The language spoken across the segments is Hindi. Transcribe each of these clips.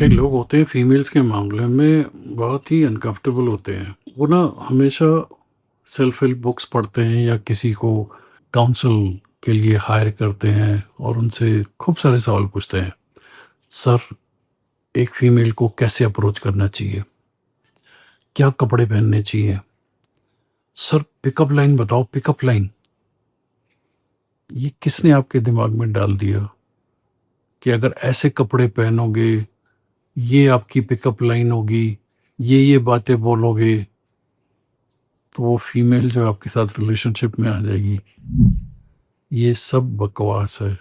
कई लोग होते हैं फीमेल्स के मामले में बहुत ही अनकंफर्टेबल होते हैं। वो ना हमेशा सेल्फ हेल्प बुक्स पढ़ते हैं या किसी को काउंसल के लिए हायर करते हैं और उनसे खूब सारे सवाल पूछते हैं। सर, एक फीमेल को कैसे अप्रोच करना चाहिए? क्या कपड़े पहनने चाहिए? सर, पिकअप लाइन बताओ, पिकअप लाइन। ये किसने आपके दिमाग में डाल दिया कि अगर ऐसे कपड़े पहनोगे, ये आपकी पिकअप लाइन होगी, ये बातें बोलोगे, तो वो फीमेल जो आपके साथ रिलेशनशिप में आ जाएगी? ये सब बकवास है।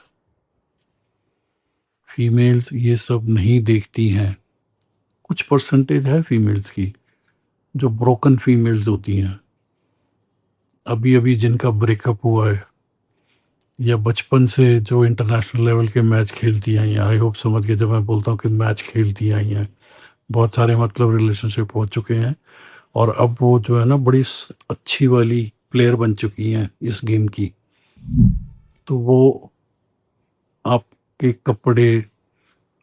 फीमेल्स ये सब नहीं देखती हैं। कुछ परसेंटेज है फीमेल्स की जो ब्रोकन फीमेल्स होती हैं, अभी अभी जिनका ब्रेकअप हुआ है या बचपन से जो इंटरनेशनल लेवल के मैच खेलती आई हैं। आई होप समझ के जब मैं बोलता हूँ कि मैच खेलती आई हैं, बहुत सारे मतलब रिलेशनशिप हो चुके हैं और अब वो जो है ना बड़ी अच्छी वाली प्लेयर बन चुकी हैं इस गेम की। तो वो आपके कपड़े,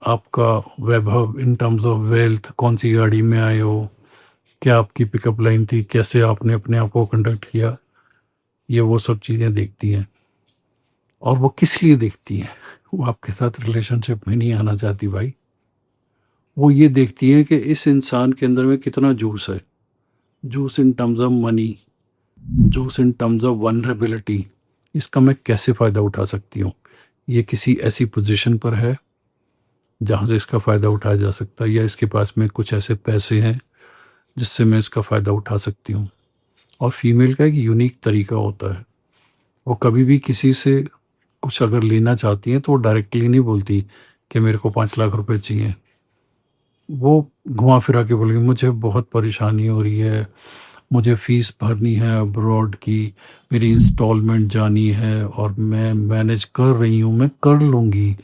आपका वैभव इन टर्म्स ऑफ वेल्थ, कौन सी गाड़ी में आए हो, क्या आपकी पिकअप लाइन थी, कैसे आपने अपने आप को कंडक्ट किया, ये वो सब चीज़ें देखती हैं। और वो किस लिए देखती हैं? वो आपके साथ रिलेशनशिप में नहीं आना चाहती भाई। वो ये देखती हैं कि इस इंसान के अंदर में कितना जूस है। Juice in terms of money, juice in terms of vulnerability. इसका मैं कैसे फ़ायदा उठा सकती हूँ? ये किसी ऐसी पोजीशन पर है जहाँ से इसका फ़ायदा उठाया जा सकता है, या इसके पास में कुछ ऐसे पैसे हैं जिससे मैं इसका फ़ायदा उठा सकती हूँ। और फीमेल का एक यूनिक तरीका होता है। वो कभी भी किसी से कुछ अगर लेना चाहती हैं तो वो डायरेक्टली नहीं बोलती कि मेरे को 5 लाख रुपए चाहिए। वो घुमा फिरा के बोलेगी मुझे बहुत परेशानी हो रही है, मुझे फ़ीस भरनी है अब्रॉड की, मेरी इंस्टॉलमेंट जानी है और मैं मैनेज कर रही हूँ, मैं कर लूँगी,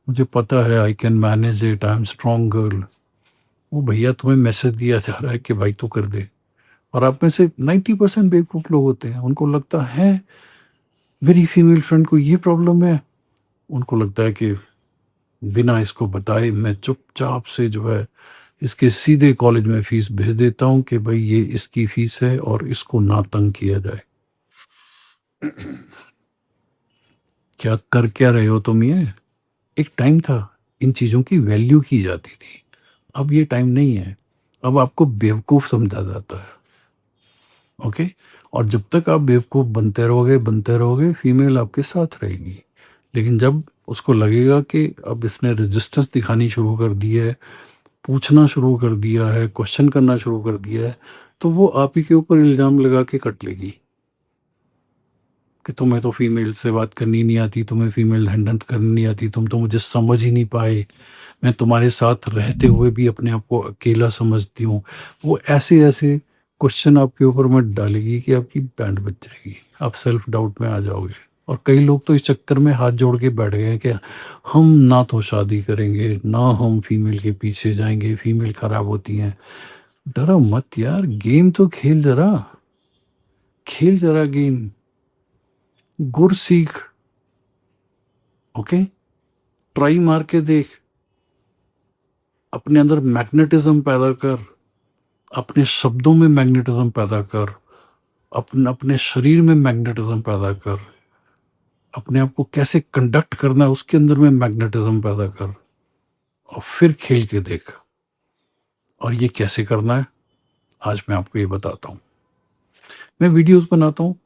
मुझे पता है I can manage it, I am strong girl. वो भैया तुम्हें मैसेज दिया जा रहा है कि भाई तू कर दे। और आप में से 90% बेवकूफ़ लोग होते हैं, उनको लगता है मेरी फीमेल फ्रेंड को ये प्रॉब्लम है। उनको लगता है कि बिना इसको बताए मैं चुपचाप से जो है इसके सीधे कॉलेज में फ़ीस भेज देता हूँ कि भाई ये इसकी फ़ीस है और इसको ना तंग किया जाए। क्या कर क्या रहे हो तुम ये? एक टाइम था इन चीज़ों की वैल्यू की जाती थी, अब ये टाइम नहीं है। अब आपको बेवकूफ़ समझा जाता है। ओके? और जब तक आप बेवकूफ़ बनते रहोगे, फीमेल आपके साथ रहेगी। लेकिन जब उसको लगेगा कि अब इसने रेजिस्टेंस दिखानी शुरू कर दी है, पूछना शुरू कर दिया है, क्वेश्चन करना शुरू कर दिया है, तो वो आप ही के ऊपर इल्ज़ाम लगा के कट लेगी कि तुम्हें तो फीमेल से बात करनी नहीं आती, तुम्हें फीमेल हैंडल करनी नहीं आती, तुम तो मुझे समझ ही नहीं पाए, मैं तुम्हारे साथ रहते हुए भी अपने आप को अकेला समझती हूँ। वो ऐसे-ऐसे क्वेश्चन आपके ऊपर मत डालेगी कि आपकी बैंड बज जाएगी, आप सेल्फ डाउट में आ जाओगे। और कई लोग तो इस चक्कर में हाथ जोड़ के बैठ गए हैं कि हम ना तो शादी करेंगे, ना हम फीमेल के पीछे जाएँगे, फीमेल खराब होती हैं। डरो मत यार, गेम तो खेल ज़रा गेम, गुर सीख, ओके? ट्राई मार के देख, अपने अंदर मैग्नेटिज़्म पैदा कर, अपने शब्दों में मैग्नेटिज़्म पैदा कर, अपने अपने शरीर में मैग्नेटिज़्म पैदा कर, अपने आप को कैसे कंडक्ट करना है उसके अंदर में मैग्नेटिज़्म पैदा कर और फिर खेल के देख। और ये कैसे करना है, आज मैं आपको ये बताता हूँ। मैं वीडियोज़ बनाता हूँ,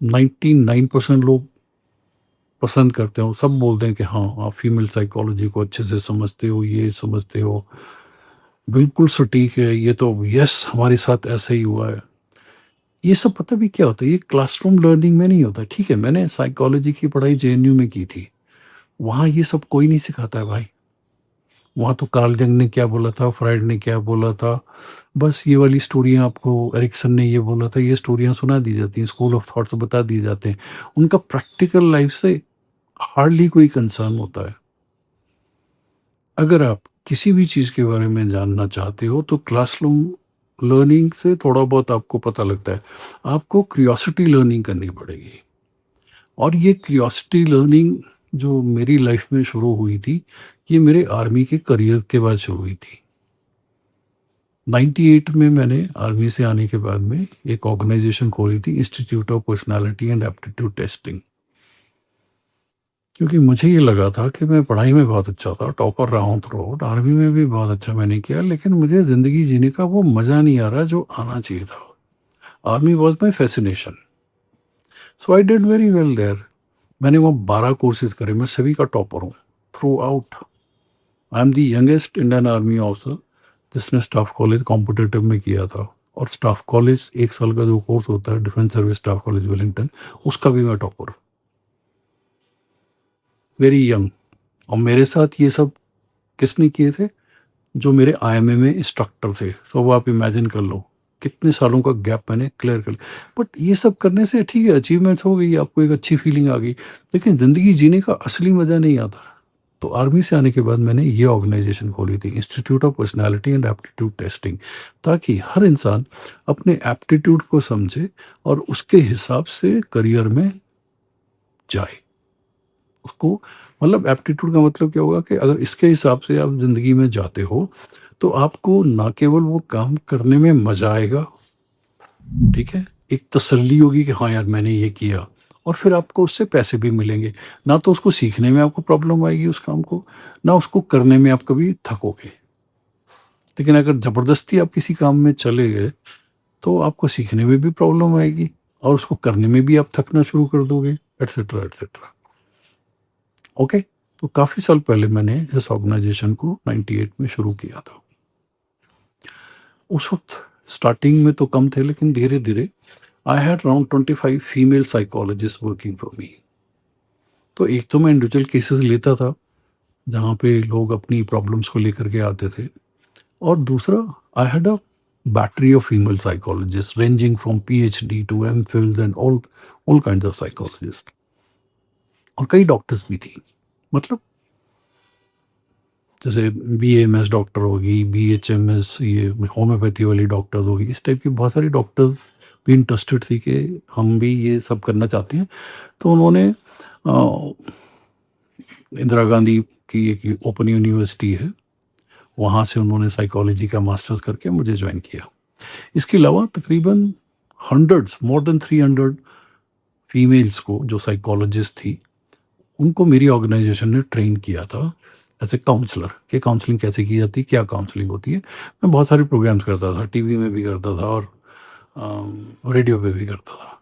99% लोग पसंद करते हो, सब बोलते हैं कि हाँ, आप फीमेल साइकोलॉजी को अच्छे से समझते हो, ये समझते हो, बिल्कुल सटीक है, ये तो यस हमारे साथ ऐसा ही हुआ है। ये सब पता भी क्या होता है, ये क्लासरूम लर्निंग में नहीं होता। ठीक है, मैंने साइकोलॉजी की पढ़ाई जेएनयू में की थी, वहाँ ये सब कोई नहीं सिखाता है भाई। वहाँ तो कार्ल जंग ने क्या बोला था, फ्राइड ने क्या बोला था, बस ये वाली स्टोरियाँ आपको, एरिक्सन ने ये बोला था, ये स्टोरियाँ सुना दी जाती हैं, स्कूल ऑफ थॉट्स बता दिए जाते हैं। उनका प्रैक्टिकल लाइफ से हार्डली कोई कंसर्न होता है। अगर आप किसी भी चीज़ के बारे में जानना चाहते हो तो क्लासरूम लर्निंग से थोड़ा बहुत आपको पता लगता है। आपको क्यूरियोसिटी लर्निंग करनी पड़ेगी। और ये क्यूरियोसिटी लर्निंग जो मेरी लाइफ में शुरू हुई थी, ये मेरे आर्मी के करियर के बाद शुरू हुई थी। 98 में मैंने आर्मी से आने के बाद में एक ऑर्गेनाइजेशन खोली थी, institute of personality and aptitude testing. क्योंकि मुझे ये लगा था कि मैं पढ़ाई में बहुत अच्छा था, टॉपर रहा हूँ थ्रू आउट, आर्मी में भी बहुत अच्छा मैंने किया, लेकिन मुझे ज़िंदगी जीने का वो मज़ा नहीं आ रहा जो आना चाहिए था। Army was my fascination, so I did very well there. मैंने वो 12 कोर्सेज करे, मैं सभी का टॉपर हूँ through out. I am the youngest Indian army officer जिसने स्टाफ कॉलेज कॉम्पिटेटिव में किया था। और स्टाफ कॉलेज 1 साल का जो कोर्स होता है, defence service staff college Wellington, उसका भी मैं टॉपर हूँ, वेरी यंग। और मेरे साथ ये सब किसने किए थे? जो मेरे आईएमए में इंस्ट्रक्टर थे। तो वो आप इमेजिन कर लो कितने सालों का गैप मैंने क्लियर कर लिया। बट ये सब करने से ठीक है, अचीवमेंट्स हो गई, आपको एक अच्छी फीलिंग आ गई, लेकिन ज़िंदगी जीने का असली मज़ा नहीं आता। तो आर्मी से आने के बाद मैंने ये ऑर्गेनाइजेशन खोली थी, institute of personality and aptitude testing, ताकि हर इंसान अपने एप्टीट्यूड को समझे और उसके हिसाब से करियर में जाए। उसको मतलब एप्टीट्यूड का मतलब क्या होगा कि अगर इसके हिसाब से आप ज़िंदगी में जाते हो तो आपको ना केवल वो काम करने में मज़ा आएगा, ठीक है, एक तसल्ली होगी कि हाँ यार मैंने ये किया, और फिर आपको उससे पैसे भी मिलेंगे। ना तो उसको सीखने में आपको प्रॉब्लम आएगी उस काम को, ना उसको करने में आप कभी थकोगे। लेकिन अगर ज़बरदस्ती आप किसी काम में चले गए तो आपको सीखने में भी प्रॉब्लम आएगी और उसको करने में भी आप थकना शुरू कर दोगे, एटसेट्रा एटसेट्रा। ओके, तो काफ़ी साल पहले मैंने इस ऑर्गेनाइजेशन को 98 में शुरू किया था। उस वक्त स्टार्टिंग में तो कम थे, लेकिन धीरे धीरे I had around 25 female psychologist working for me. तो एक तो मैं इंडिविजुअल केसेस लेता था जहाँ पे लोग अपनी प्रॉब्लम्स को लेकर के आते थे, और दूसरा I had a battery of female psychologist ranging from PhD to MPhils and all kind of psychologist. और कई डॉक्टर्स भी थी, मतलब जैसे बीएमएस डॉक्टर होगी, बीएचएमएस, ये होम्योपैथी वाली डॉक्टर होगी, इस टाइप की बहुत सारी डॉक्टर्स भी इंटरेस्टेड थी कि हम भी ये सब करना चाहते हैं। तो उन्होंने इंदिरा गांधी की एक ओपन यूनिवर्सिटी है, वहाँ से उन्होंने साइकोलॉजी का मास्टर्स करके मुझे ज्वाइन किया। इसके अलावा तकरीबन हंड्रेड्स, मोर देन 300 फीमेल्स को जो साइकोलॉजिस्ट थी, उनको मेरी ऑर्गेनाइजेशन ने ट्रेन किया था एज ए काउंसलर, कि काउंसलिंग कैसे की जाती है, क्या काउंसलिंग होती है। मैं बहुत सारे प्रोग्राम्स करता था, टीवी में भी करता था और रेडियो पे भी करता था।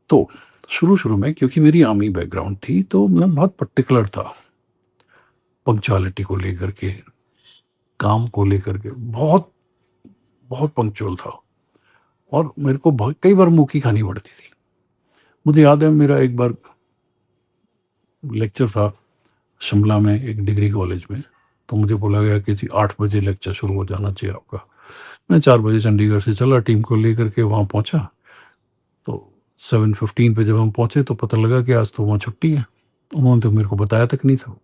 तो शुरू शुरू में क्योंकि मेरी आर्मी बैकग्राउंड थी तो मैं बहुत पर्टिकुलर था, पंक्चुअलिटी को लेकर के, काम को लेकर के बहुत बहुत पंक्चुअल था। और मेरे को बहुत कई बार मुँह की खानी पड़ती थी। मुझे याद है मेरा एक बार लेक्चर था शिमला में एक डिग्री कॉलेज में, तो मुझे बोला गया कि जी 8 बजे लेक्चर शुरू हो जाना चाहिए आपका। मैं 4 बजे चंडीगढ़ से चला, टीम को लेकर के वहाँ पहुँचा। तो 7:15 पे जब हम पहुँचे तो पता लगा कि आज तो वहाँ छुट्टी है। उन्होंने तो मेरे को बताया तक नहीं था।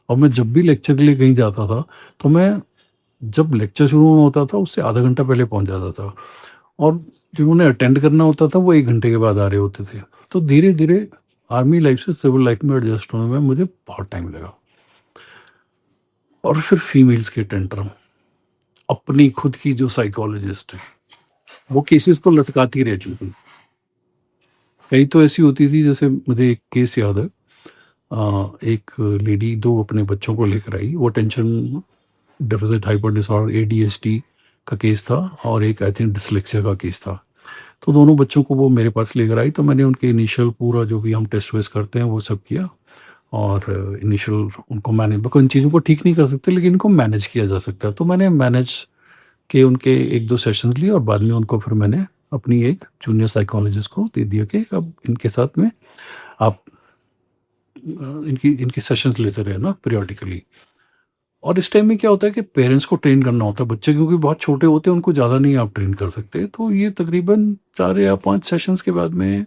और मैं जब भी लेक्चर के लिए कहीं जाता था तो मैं जब लेक्चर शुरू होना होता था उससे आधा घंटा पहले पहुँच जाता था, और जो उन्हें अटेंड करना होता था वो 1 घंटे के बाद आ रहे होते थे। तो धीरे धीरे आर्मी लाइफ से सिविल लाइफ में एडजस्ट होने में मुझे बहुत टाइम लगा। और फिर फीमेल्स के टेंट्रम, अपनी खुद की जो साइकोलॉजिस्ट है वो केसेस को लटकाती रहती थी। कई तो ऐसी होती थी, जैसे मुझे एक केस याद है, एक लेडी 2 अपने बच्चों को लेकर आई। वो tension deficit hyper disorder ADHD का केस था, और एक आई थिंक डिसलेक्सिया का केस था। तो दोनों बच्चों को वो मेरे पास लेकर आई। तो मैंने उनके इनिशियल पूरा जो भी हम टेस्ट वेस्ट करते हैं वो सब किया, और इनिशियल उनको मैनेज, बिकॉज इन चीज़ों को ठीक नहीं कर सकते लेकिन इनको मैनेज किया जा सकता है। तो मैंने मैनेज के उनके 1-2 सेशंस लिए, और बाद में उनको फिर मैंने अपनी एक जूनियर साइकोलॉजिस्ट को दे दिया कि अब इनके साथ में आप इनकी इनके सेशंस लेते रहे ना पीरियोडिकली। और इस टाइम में क्या होता है कि पेरेंट्स को ट्रेन करना होता है, बच्चे क्योंकि बहुत छोटे होते हैं उनको ज़्यादा नहीं आप ट्रेन कर सकते। तो ये तकरीबन 4 या 5 सेशंस के बाद में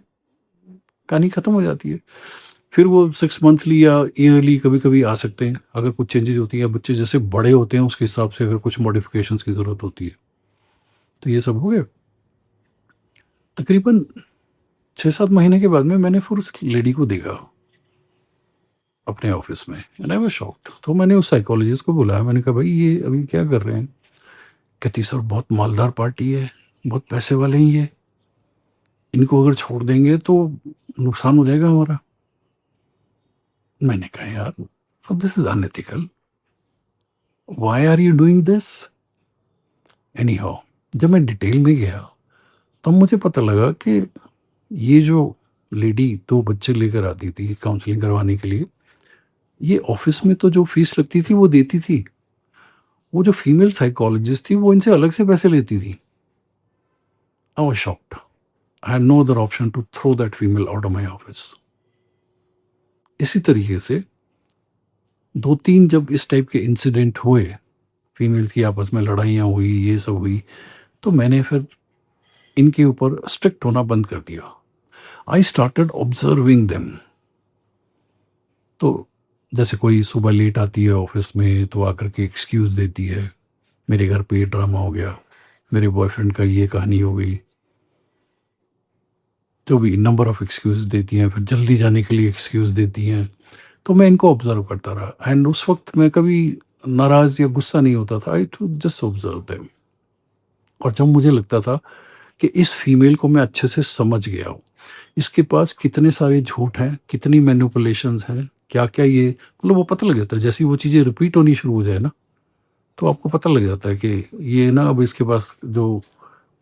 कहानी ख़त्म हो जाती है। फिर वो 6 मंथली या ईयरली कभी कभी आ सकते हैं, अगर कुछ चेंजेस होती हैं, बच्चे जैसे बड़े होते हैं उसके हिसाब से अगर कुछ मॉडिफिकेशंस की ज़रूरत होती है। तो ये सब हो गया। तकरीबन 6-7 महीने के बाद में मैंने फिर उस लेडी को देखा। अपने ऑफिस में, एंड आई वाज शॉक्ड। तो मैंने उस साइकोलॉजिस्ट को बुलाया, मैंने कहा भाई ये अभी क्या कर रहे हैं? कहती सर बहुत मालदार पार्टी है, बहुत पैसे वाले हैं ये, इनको अगर छोड़ देंगे तो नुकसान हो जाएगा हमारा। मैंने कहा यार this is unethical, why are you doing this? Anyhow, जब मैं डिटेल में गया तब मुझे पता लगा कि ये जो लेडी 2 बच्चे लेकर आती थी काउंसलिंग करवाने के लिए, ये ऑफिस में तो जो फीस लगती थी वो देती थी, वो जो फीमेल साइकोलॉजिस्ट थी वो इनसे अलग से पैसे लेती थी। I was shocked. I had no other option to throw that female out of my office. इसी तरीके से 2-3 जब इस टाइप के इंसिडेंट हुए, फीमेल्स की आपस में लड़ाइयाँ हुई, ये सब हुई, तो मैंने फिर इनके ऊपर स्ट्रिक्ट होना बंद कर दिया। I started observing them. तो जैसे कोई सुबह लेट आती है ऑफिस में तो आकर के एक्सक्यूज देती है, मेरे घर पे ये ड्रामा हो गया, मेरे बॉयफ्रेंड का ये कहानी हो गई, जो भी नंबर ऑफ एक्सक्यूज देती हैं, फिर जल्दी जाने के लिए एक्सक्यूज देती हैं। तो मैं इनको ऑब्जर्व करता रहा, एंड उस वक्त मैं कभी नाराज या गुस्सा नहीं होता था, आई टू जस्ट ऑब्जर्व देम। और जब मुझे लगता था कि इस फीमेल को मैं अच्छे से समझ गया हूँ, इसके पास कितने सारे झूठ हैं, कितनी मैनिपुलेशंस हैं, क्या क्या, ये मतलब वो पता लग जाता है। जैसी वो चीज़ें रिपीट होनी शुरू हो जाए ना, तो आपको पता लग जाता है कि ये ना अब इसके पास जो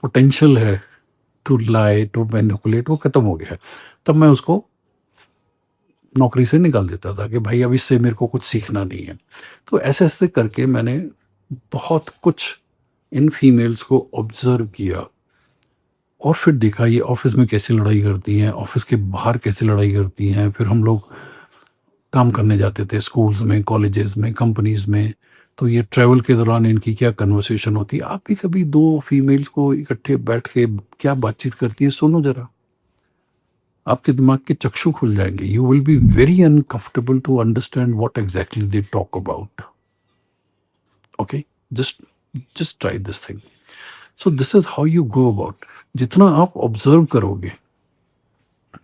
पोटेंशियल है टू लाई, टू मैनिपुलेट, वो खत्म हो गया है। तब मैं उसको नौकरी से निकाल देता था कि भाई अब इससे मेरे को कुछ सीखना नहीं है। तो ऐसे ऐसे करके मैंने बहुत कुछ इन फीमेल्स को ऑब्जर्व किया, और फिर देखा ये ऑफिस में कैसे लड़ाई करती हैं, ऑफिस के बाहर कैसे लड़ाई करती हैं। फिर हम लोग काम करने जाते थे स्कूल्स में, कॉलेजेस में, कंपनीज में, तो ये ट्रैवल के दौरान इनकी क्या कन्वर्सेशन होती है। आप भी कभी 2 फीमेल्स को इकट्ठे बैठ के क्या बातचीत करती है सुनो जरा, आपके दिमाग के चक्षु खुल जाएंगे। You will be very uncomfortable to understand what exactly they talk about. Okay, just just try this thing. So this is how you go about. जितना आप ऑब्जर्व करोगे,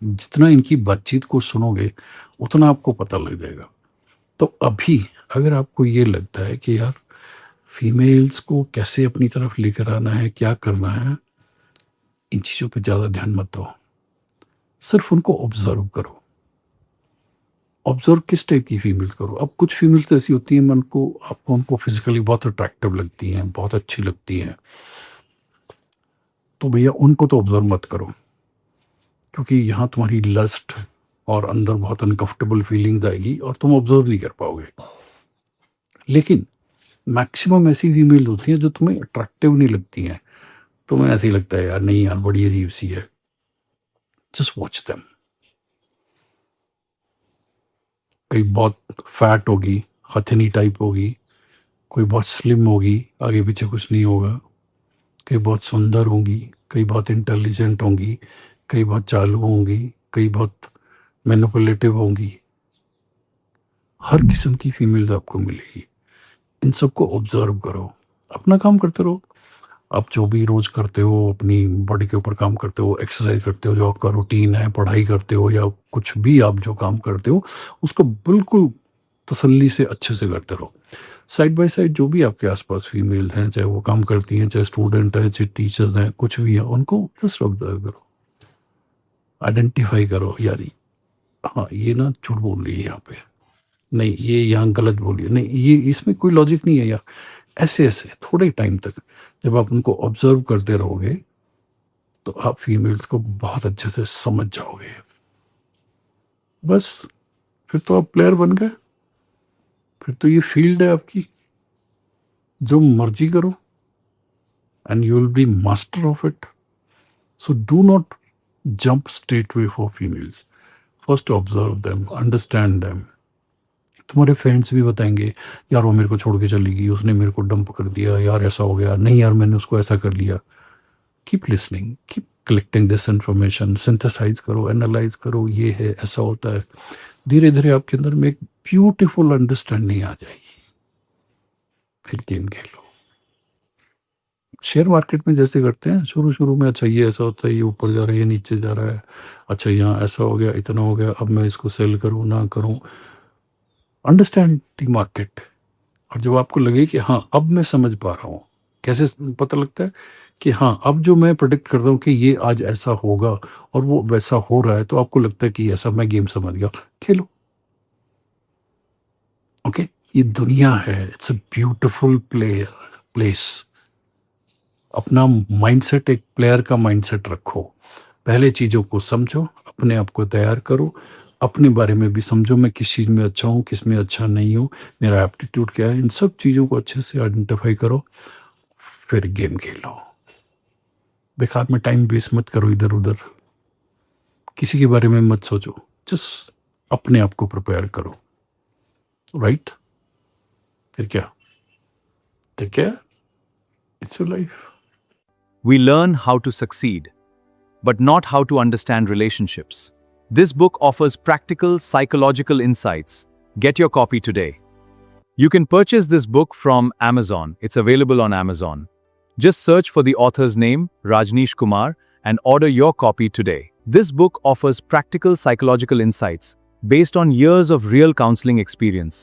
जितना इनकी बातचीत को सुनोगे, उतना आपको पता लग जाएगा। तो अभी अगर आपको ये लगता है कि यार फीमेल्स को कैसे अपनी तरफ लेकर आना है, क्या करना है, इन चीज़ों पे ज़्यादा ध्यान मत दो, सिर्फ उनको ऑब्जर्व करो। ऑब्जर्व किस टाइप की फीमेल करो। अब कुछ फीमेल्स ऐसी होती हैं, मन को आपको उनको फिजिकली बहुत अट्रैक्टिव लगती हैं, बहुत अच्छी लगती हैं, तो भैया उनको तो ऑब्जर्व मत करो, क्योंकि यहाँ तुम्हारी लस्ट और अंदर बहुत अनकंफर्टेबल फीलिंग्स आएगी और तुम ऑब्जर्व नहीं कर पाओगे। लेकिन मैक्सिमम ऐसी फीमेल होती हैं जो तुम्हें अट्रैक्टिव नहीं लगती हैं, तुम्हें ऐसे ही लगता है यार नहीं यार बड़ी अजीब सी है, जस्ट वॉच देम। कोई बहुत फैट होगी, हथनी टाइप होगी, कोई बहुत स्लिम होगी, आगे पीछे कुछ नहीं होगा, कई बहुत सुंदर होंगी, कई बहुत इंटेलिजेंट होंगी, कई बहुत चालू होंगी, कई बहुत मैनिपुलेटिव होंगी। हर किस्म की फीमेल्स आपको मिलेगी। इन सबको ऑब्जर्व करो, अपना काम करते रहो। आप जो भी रोज करते हो, अपनी बॉडी के ऊपर काम करते हो, एक्सरसाइज करते हो, जो आपका रूटीन है, पढ़ाई करते हो या कुछ भी आप जो काम करते हो, उसको बिल्कुल तसल्ली से अच्छे से करते रहो। साइड बाय साइड जो भी आपके आसपास फीमेल हैं, चाहे वो काम करती हैं, चाहे स्टूडेंट हैं, चाहे टीचर्स हैं, कुछ भी है, उनको जस्ट ऑब्जर्व करो, आइडेंटिफाई करो यार हाँ ये ना झूठ बोल रही है यहाँ पे, नहीं ये यहाँ गलत बोली है, नहीं ये इसमें कोई लॉजिक नहीं है यार। ऐसे ऐसे थोड़े टाइम तक जब आप उनको ऑब्जर्व करते रहोगे तो आप फीमेल्स को बहुत अच्छे से समझ जाओगे। बस फिर तो आप प्लेयर बन गए, फिर तो ये फील्ड है आपकी, जो मर्जी करो and you will B master of it. So do not jump straight way for females, first observe them, understand them. तुम्हारे फ्रेंड्स भी बताएंगे यार वो मेरे को छोड़ के चली गई, उसने मेरे को डंप कर दिया, यार ऐसा हो गया, नहीं यार मैंने उसको ऐसा कर लिया। Keep listening, keep collecting this information, synthesise करो, एनालाइज करो, ये है ऐसा होता है। धीरे धीरे आपके अंदर में एक ब्यूटीफुल अंडरस्टैंडिंग आ जाएगी, फिर गेम खेलो। शेयर मार्केट में जैसे करते हैं शुरू शुरू में, अच्छा ये ऐसा होता है, ये ऊपर जा रहा है, ये नीचे जा रहा है, अच्छा यहाँ ऐसा हो गया, इतना हो गया, अब मैं इसको सेल करूँ ना करूँ। Understand the market. और जब आपको लगे कि हाँ अब मैं समझ पा रहा हूँ, कैसे पता लगता है कि हाँ अब जो मैं प्रेडिक्ट कर रहा हूँ कि ये आज ऐसा होगा और वो वैसा हो रहा है, तो आपको लगता है कि ऐसा मैं गेम समझ गया, खेलो। ओके, ये दुनिया है, इट्स अ ब्यूटिफुल प्लेस। अपना माइंडसेट एक प्लेयर का माइंडसेट रखो, पहले चीज़ों को समझो, अपने आप को तैयार करो, अपने बारे में भी समझो, मैं किस चीज़ में अच्छा हूँ, किस में अच्छा नहीं हूँ, मेरा एप्टीट्यूड क्या है, इन सब चीज़ों को अच्छे से आइडेंटिफाई करो, फिर गेम खेलो। बेकार में टाइम वेस्ट मत करो इधर उधर, किसी के बारे में मत सोचो, जस्ट अपने आप को प्रिपेयर करो, राइट? फिर क्या, ठीक है, it's your life. We learn how to succeed, but not how to understand relationships. This book offers practical psychological insights. Get your copy today. You can purchase this book from Amazon. It's available on Amazon. Just search for the author's name, Rajneesh Kumar, and order your copy today. This book offers practical psychological insights based on years of real counseling experience.